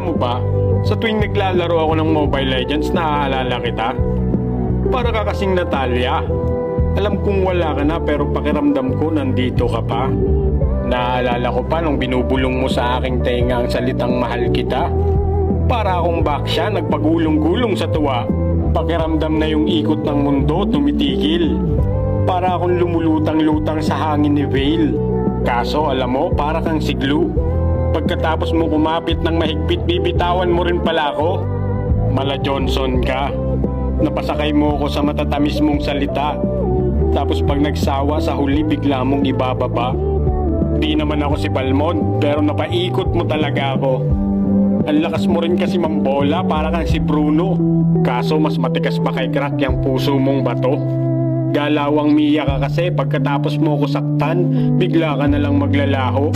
Alam mo ba, sa tuwing naglalaro ako ng Mobile Legends, naaalala kita. Para ka kasing Natalia. Alam kong wala ka na pero pakiramdam ko nandito ka pa. Naaalala ko pa nung binubulong mo sa aking tenga ang salitang mahal kita. Para akong baksya nagpagulong-gulong sa tuwa. Pakiramdam na yung ikot ng mundo tumitigil. Para akong lumulutang-lutang sa hangin ni Vale. Kaso alam mo, para kang siglu. Pagkatapos mo kumapit ng mahigpit, bibitawan mo rin pala ako. Mala Johnson ka. Napasakay mo ako sa matatamis mong salita. Tapos pag nagsawa sa huli, bigla mong ibababa. Di naman ako si Balmond, pero napaikot mo talaga ako. Ang lakas mo rin kasi mambola, para kang si Bruno. Kaso mas matigas pa kay Crack yung puso mong bato. Galawang Mia ka kasi, pagkatapos mo ako saktan, bigla ka na lang maglalaho.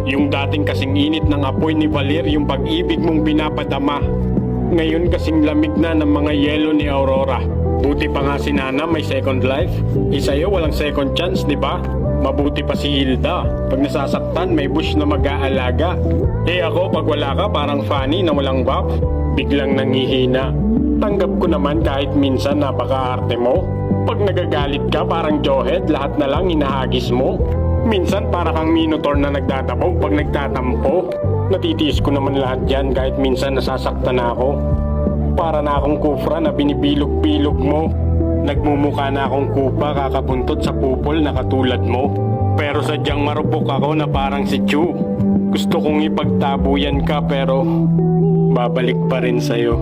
Yung dating kasing init ng apoy ni Valer, yung pag-ibig mong pinapadama. Ngayon kasing lamig na ng mga yelo ni Aurora. Buti pa nga si Nana may second life. Sa'yo walang second chance, di ba? Mabuti pa si Hilda. Pag nasasaktan, may bush na mag-aalaga. Ako, pag wala ka, parang Fanny na walang buff. Biglang nangihina. Tanggap ko naman kahit minsan napaka-arte mo. Pag nagagalit ka, parang Johead, lahat na lang hinahagis mo. Minsan para kang Minotaur na nagdadabog pag nagtatampo. Natitiis ko naman lahat yan kahit minsan nasasaktan ako. Para na akong kufra na binibilog-bilog mo. Nagmumukha na akong kupa kakabuntot sa pupol na katulad mo. Pero sadyang marupok ako na parang si Chu. Gusto kong ipagtabuyan ka pero babalik pa rin sa'yo.